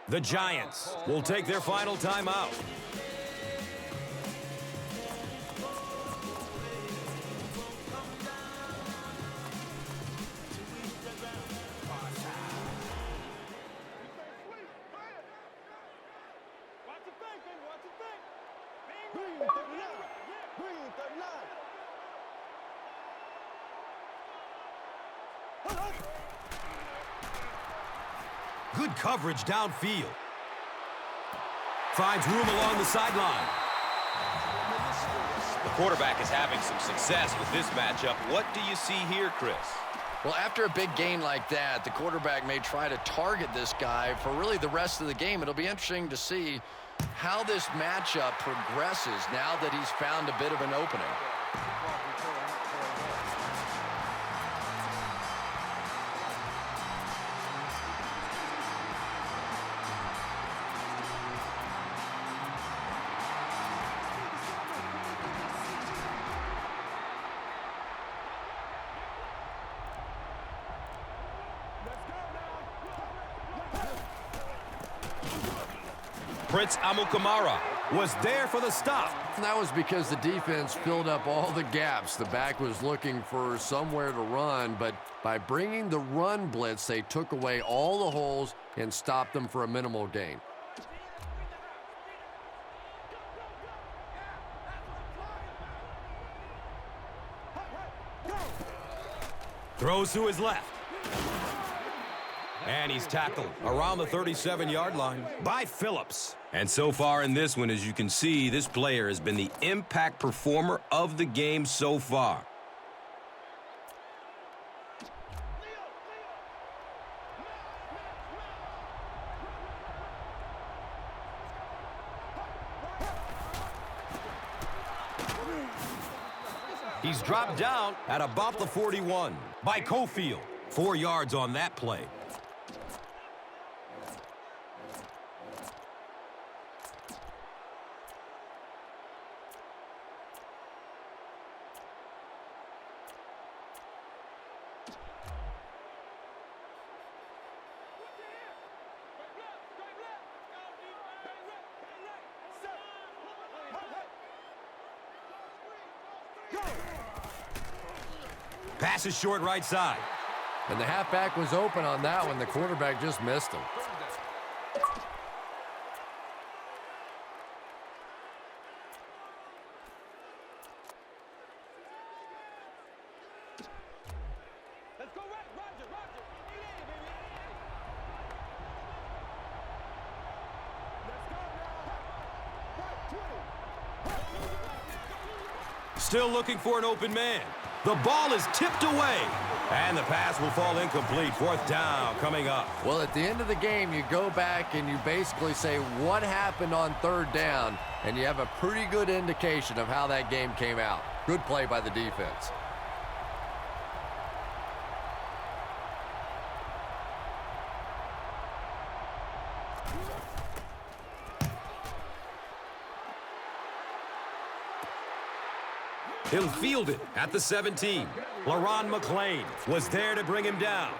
The Giants will take their final timeout. Good coverage downfield. Finds room along the sideline. The quarterback is having some success with this matchup. What do you see here, Chris? Well, after a big gain like that, the quarterback may try to target this guy for really the rest of the game. It'll be interesting to see how this matchup progresses now that he's found a bit of an opening. Prince Amukamara was there for the stop. And that was because the defense filled up all the gaps. The back was looking for somewhere to run, but by bringing the run blitz, they took away all the holes and stopped them for a minimal gain. Throws to his left. And he's tackled around the 37-yard line by Phillips. And so far in this one, as you can see, this player has been the impact performer of the game so far. He's dropped down at about the 41 by Cofield. 4 yards on that play. Pass is short right side. And the halfback was open on that one. The quarterback just missed him. Still looking for an open man. The ball is tipped away. And the pass will fall incomplete. 4th down coming up. Well, at the end of the game, you go back and you basically say what happened on 3rd down, and you have a pretty good indication of how that game came out. Good play by the defense. He'll field it at the 17. LaRon McClain was there to bring him down.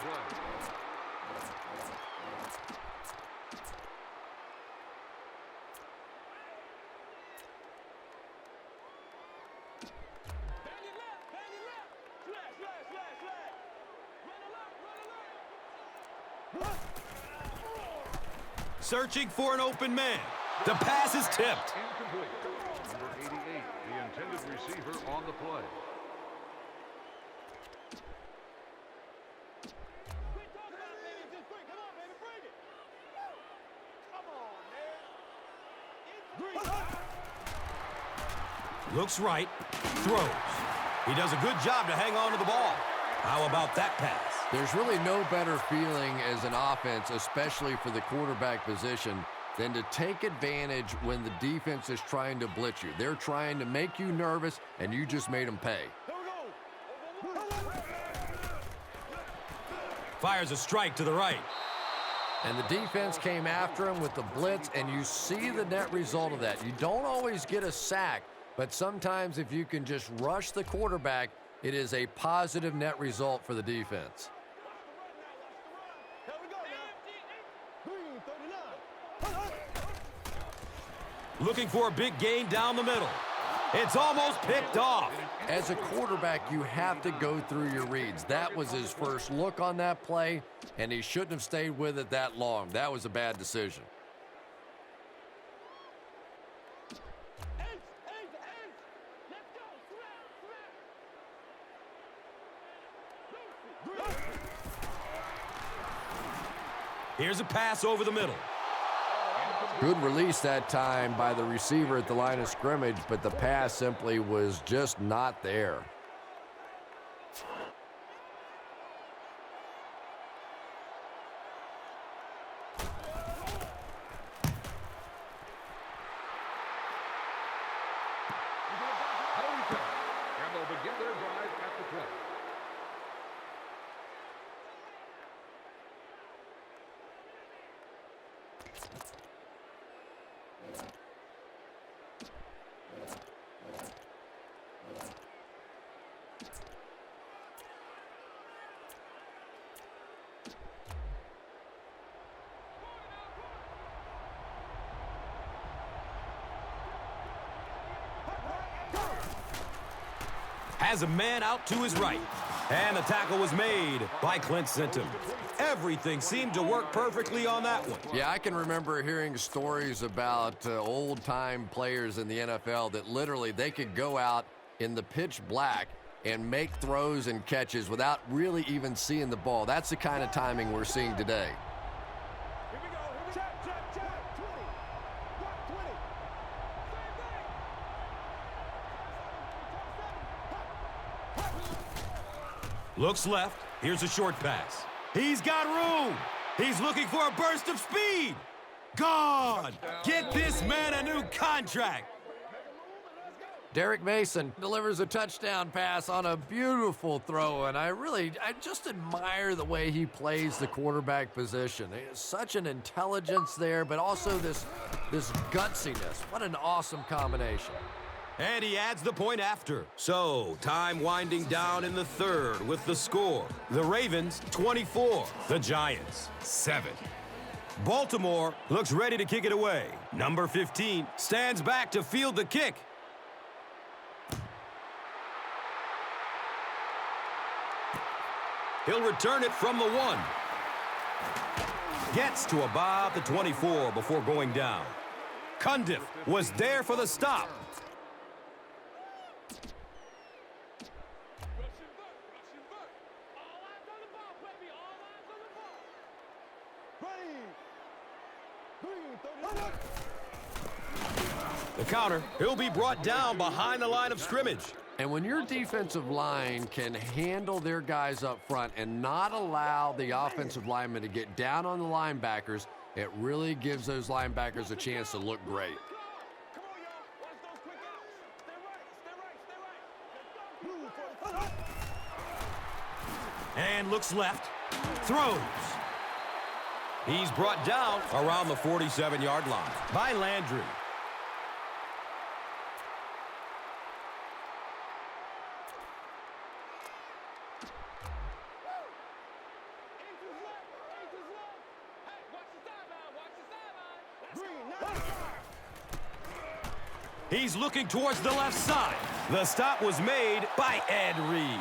Searching for an open man. The pass is tipped. Incomplete. Number 88, the intended receiver on the play. Looks right, throws. He does a good job to hang on to the ball. How about that pass? There's really no better feeling as an offense, especially for the quarterback position, than to take advantage when the defense is trying to blitz you. They're trying to make you nervous, and you just made them pay. Fires a strike to the right. And the defense came after him with the blitz, and you see the net result of that. You don't always get a sack, but sometimes if you can just rush the quarterback, it is a positive net result for the defense. looking for a big gain down the middle. It's almost picked off. As a quarterback, you have to go through your reads. That was his first look on that play, and he shouldn't have stayed with it that long. That was a bad decision. Here's a pass over the middle. Good release that time by the receiver at the line of scrimmage, but the pass simply was just not there. And they'll begin their drive at the 20. Has a man out to his right. And the tackle was made by Clint Sinton. Everything seemed to work perfectly on that one. Yeah, I can remember hearing stories about old-time players in the NFL that literally they could go out in the pitch black and make throws and catches without really even seeing the ball. That's the kind of timing we're seeing today. Here we go. Check. 20. 20. Looks left. Here's a short pass. He's got room. He's looking for a burst of speed. Gone. Get this man a new contract. Derek Mason delivers a touchdown pass on a beautiful throw, and I just admire the way he plays the quarterback position. There's such an intelligence there, but also this gutsiness. What an awesome combination. And he adds the point after. So, time winding down in the third with the score. The Ravens, 24. The Giants, 7. Baltimore looks ready to kick it away. Number 15 stands back to field the kick. He'll return it from the 1. Gets to about the 24 before going down. Cundiff was there for the stop. The counter, he'll be brought down behind the line of scrimmage. And when your defensive line can handle their guys up front and not allow the offensive linemen to get down on the linebackers, it really gives those linebackers a chance to look great. And looks left, throws. He's brought down around the 47-yard line by Landry. He's looking towards the left side. The stop was made by Ed Reed.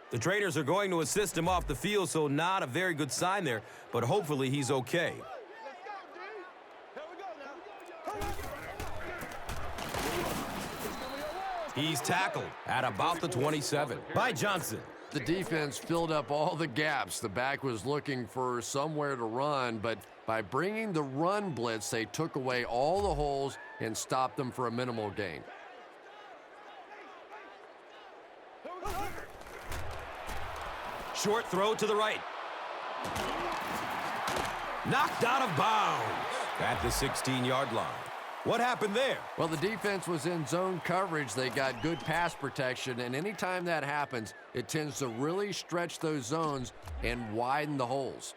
The trainers are going to assist him off the field, so not a very good sign there, but hopefully he's okay. He's tackled at about the 27 by Johnson. The defense filled up all the gaps. The back was looking for somewhere to run, but by bringing the run blitz, they took away all the holes and stopped them for a minimal gain. Short throw to the right. Knocked out of bounds at the 16-yard line. What happened there? Well, the defense was in zone coverage. They got good pass protection, and anytime that happens, it tends to really stretch those zones and widen the holes.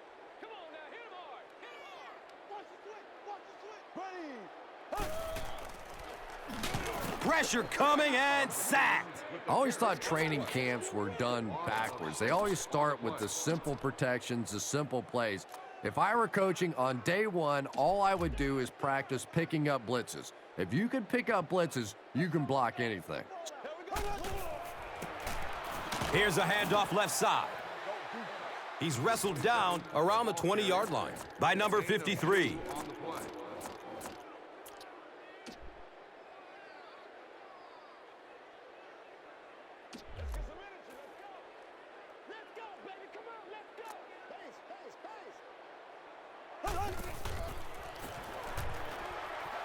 Pressure coming and sacked. I always thought training camps were done backwards. They always start with the simple protections, the simple plays. If I were coaching on day one, all I would do is practice picking up blitzes. If you can pick up blitzes, you can block anything. Here's a handoff left side. He's wrestled down around the 20-yard line by number 53.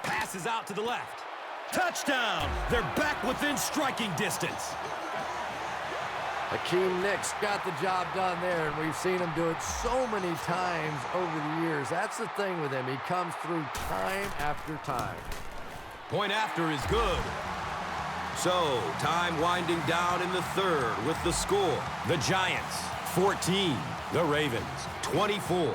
Passes out to the left. Touchdown! They're back within striking distance. Hakeem Nicks got the job done there, and we've seen him do it so many times over the years. That's the thing with him. He comes through time after time. Point after is good. So, time winding down in the third with the score. The Giants, 14. The Ravens, 24.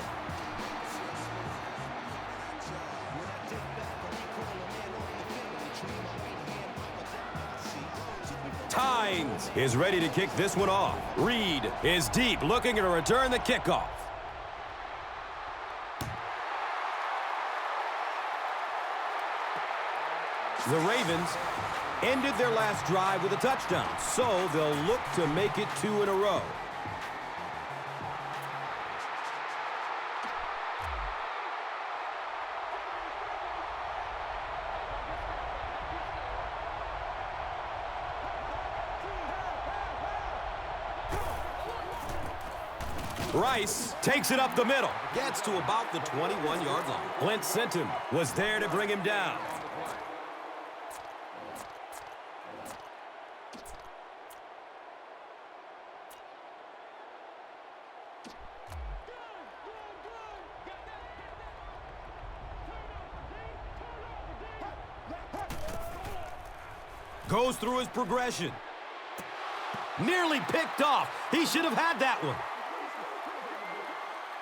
Tynes is ready to kick this one off. Reed is deep, looking to return the kickoff. The Ravens ended their last drive with a touchdown, so they'll look to make it 2 in a row. Rice takes it up the middle. Gets to about the 21-yard line. Clint Sinton was there to bring him down. Goes through his progression. Nearly picked off. He should have had that one.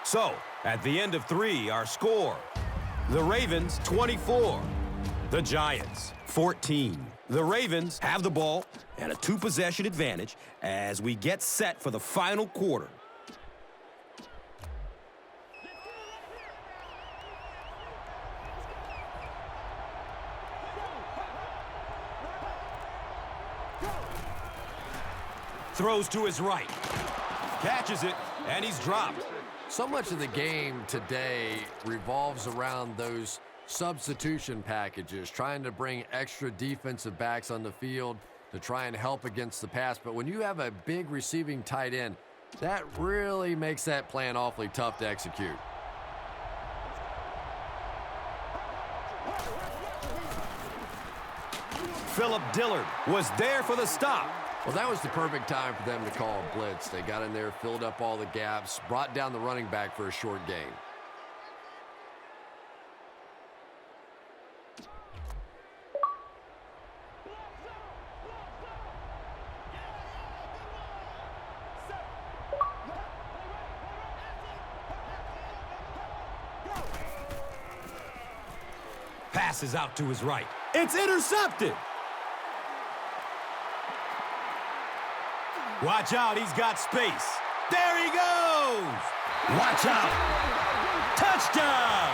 So, at the end of 3, our score. The Ravens, 24. The Giants, 14. The Ravens have the ball and a 2-possession advantage as we get set for the final quarter. Throws to his right. Catches it, and he's dropped. So much of the game today revolves around those substitution packages, trying to bring extra defensive backs on the field to try and help against the pass. But when you have a big receiving tight end, that really makes that plan awfully tough to execute. Phillip Dillard was there for the stop. Well, that was the perfect time for them to call a blitz. They got in there, filled up all the gaps, brought down the running back for a short gain. Passes out to his right. It's intercepted. Watch out, he's got space. There he goes. Watch out. Touchdown.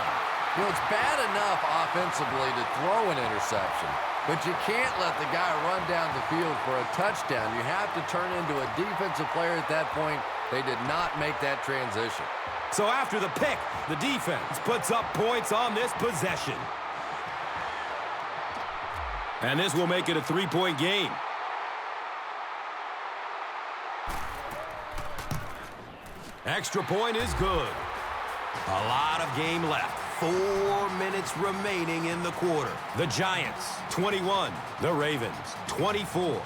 Well, it's bad enough offensively to throw an interception, but you can't let the guy run down the field for a touchdown. You have to turn into a defensive player at that point. They did not make that transition. So after the pick, the defense puts up points on this possession. And this will make it a 3-point game. Extra point is good. A lot of game left. 4 minutes remaining in the quarter. The Giants, 21. The Ravens, 24.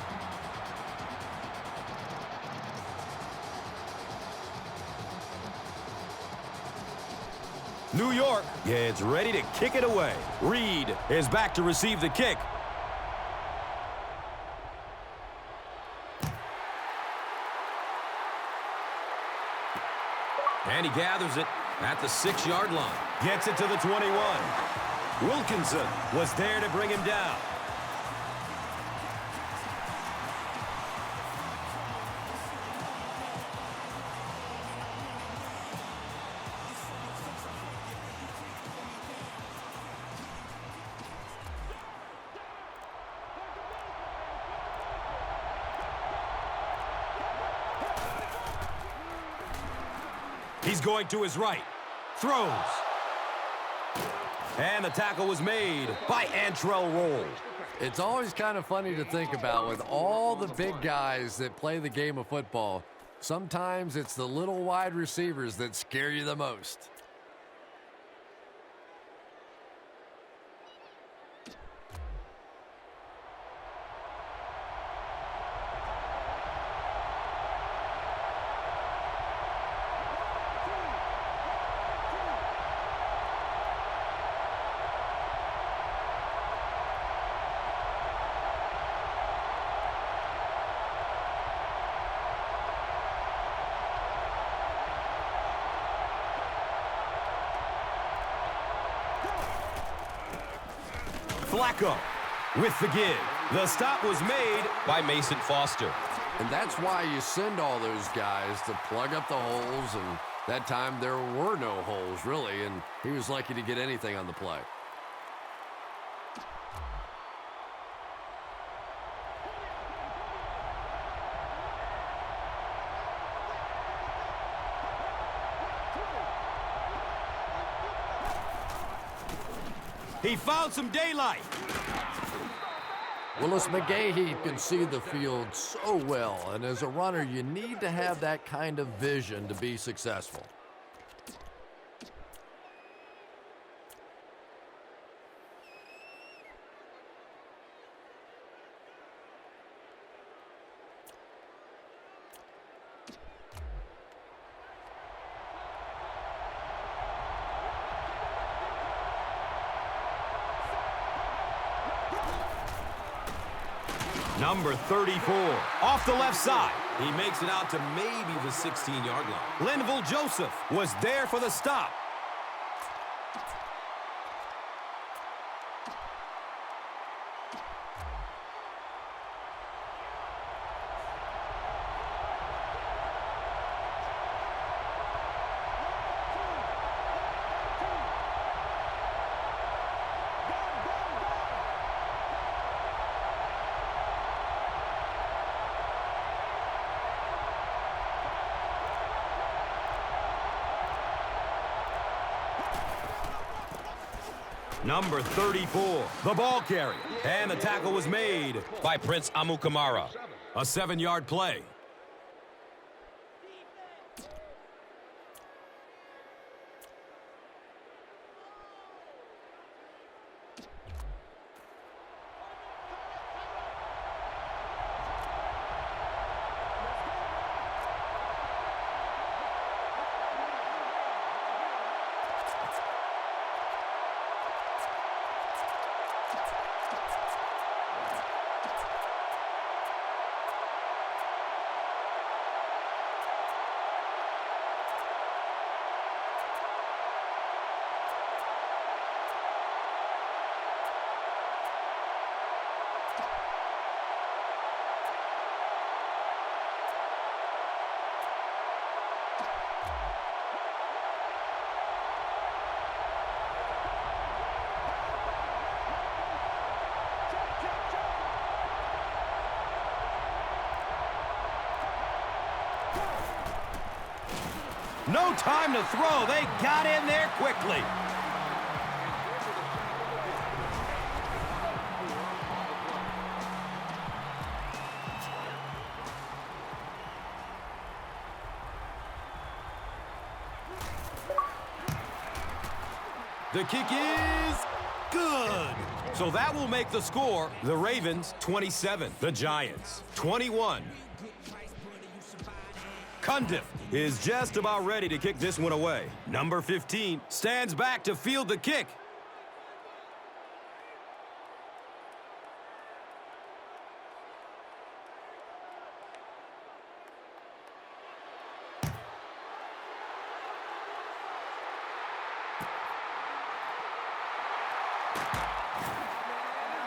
New York gets ready to kick it away. Reed is back to receive the kick. And he gathers it at the 6-yard line. Gets it to the 21. Wilkinson was there to bring him down. He's going to his right. Throws. And the tackle was made by Antrell Roll. It's always kind of funny to think about with all the big guys that play the game of football. Sometimes it's the little wide receivers that scare you the most. Flacco with the give. The stop was made By Mason Foster. And that's why you send all those guys to plug up the holes, and that time there were no holes, really, and he was lucky to get anything on the play. He found some daylight. Willis McGahee can see the field so well, and as a runner, you need to have that kind of vision to be successful. Number 34, off the left side. He makes it out to maybe the 16-yard line. Linval Joseph was there for the stop. Number 34, the ball carrier. And the tackle was made By Prince Amukamara. a 7-yard play. No time to throw. They got in there quickly. The kick is good. So that will make the score the Ravens 27, the Giants 21. Cundiff is just about ready to kick this one away. Number 15 stands back to field the kick.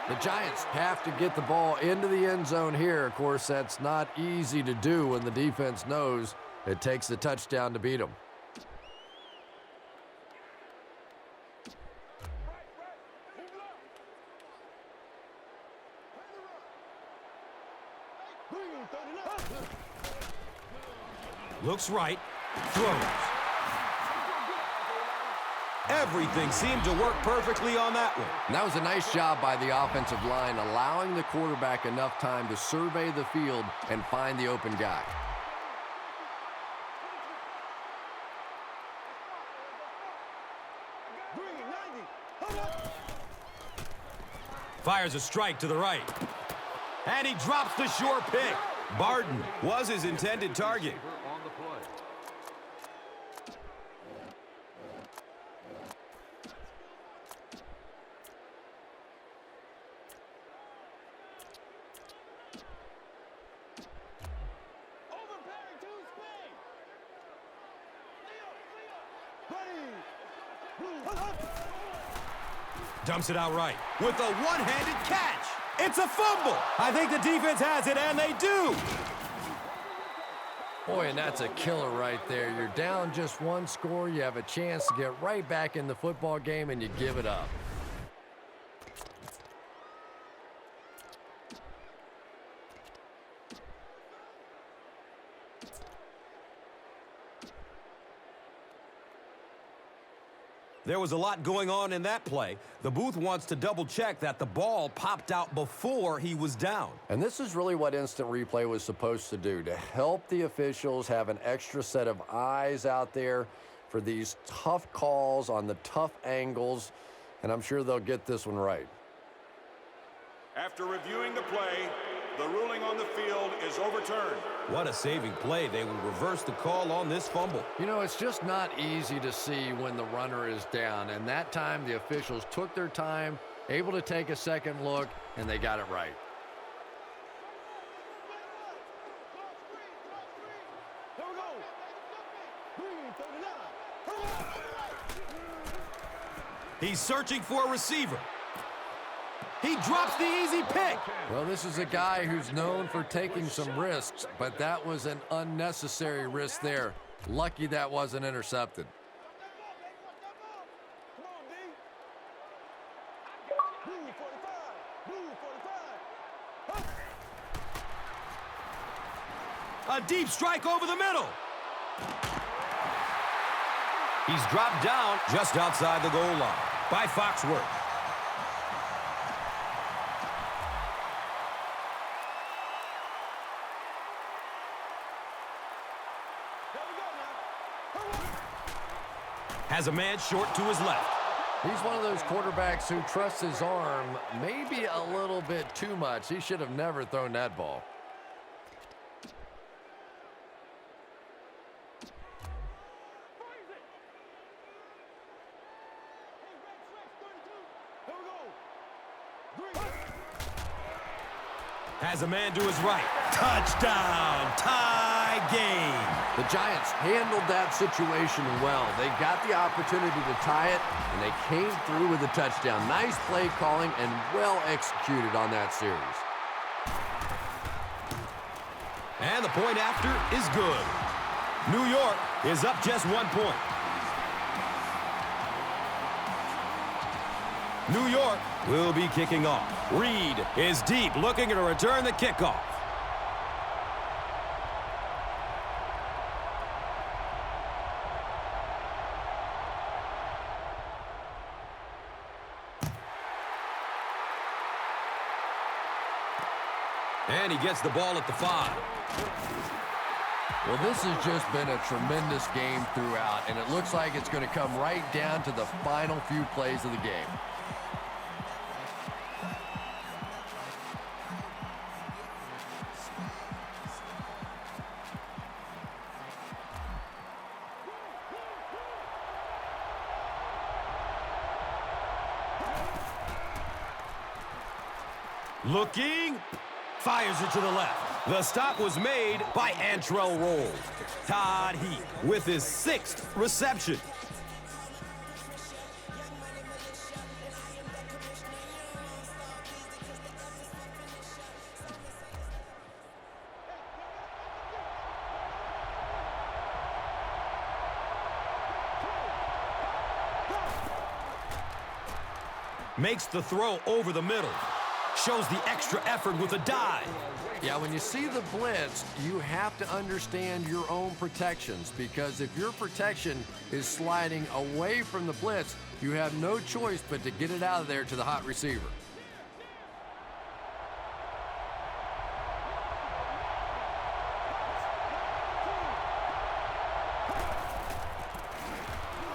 The Giants have to get the ball into the end zone here. Of course, that's not easy to do when the defense knows it takes the touchdown to beat them. Looks right, throws. Everything seemed to work perfectly on that one. And that was a nice job by the offensive line, allowing the quarterback enough time to survey the field and find the open guy. Fires a strike to the right. And he drops the sure pick. Barton was his intended target. On the play. Dumps it out right with a one-handed catch. It's a fumble. I think the defense has it, and they do. Boy, and that's a killer right there. You're down just one score. You have a chance to get right back in the football game, and you give it up. There was a lot going on in that play. The booth wants to double-check that the ball popped out before he was down. And this is really what instant replay was supposed to do, to help the officials have an extra set of eyes out there for these tough calls on the tough angles, and I'm sure they'll get this one right. After reviewing the play, the ruling on the field is overturned. What a saving play. They will reverse the call on this fumble. You know, it's just not easy to see when the runner is down, and that time the officials took their time, able to take a second look, and they got it right. He's searching for a receiver. He drops the easy pick. Well, this is a guy who's known for taking some risks, but that was an unnecessary risk there. Lucky that wasn't intercepted. A deep strike over the middle. He's dropped down just outside the goal line by Foxworth. Has a man short to his left. He's one of those quarterbacks who trusts his arm maybe a little bit too much. He should have never thrown that ball. Has a man to his right. Touchdown! Tie game! The Giants handled that situation well. They got the opportunity to tie it, and they came through with a touchdown. Nice play calling and well executed on that series. And the point after is good. New York is up just 1 point. New York will be kicking off. Reed is deep, looking to return the kickoff. And he gets the ball at the 5. Well, this has just been a tremendous game throughout, and it looks like it's going to come right down to the final few plays of the game. Looking, fires it to the left. The stop was made by Antrell Roll. Todd Heap with his 6th reception. Makes the throw over the middle. shows the extra effort with a dive. Yeah, when you see the blitz, you have to understand your own protections, because if your protection is sliding away from the blitz, you have no choice but to get it out of there to the hot receiver.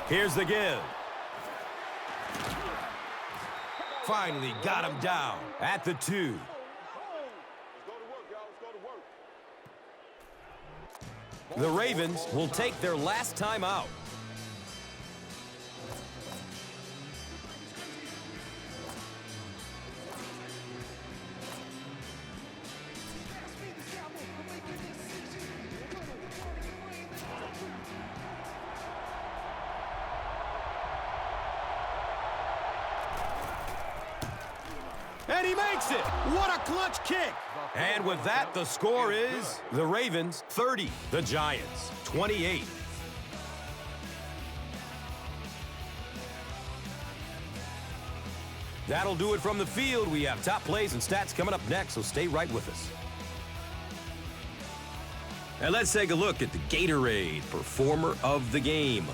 Here's the give. Finally got him down at the 2. The Ravens will take their last time out. And he makes it! What a clutch kick! And with that, the score is the Ravens 30, the Giants 28. That'll do it from the field. We have top plays and stats coming up next, so stay right with us. And let's take a look at the Gatorade Performer of the Game.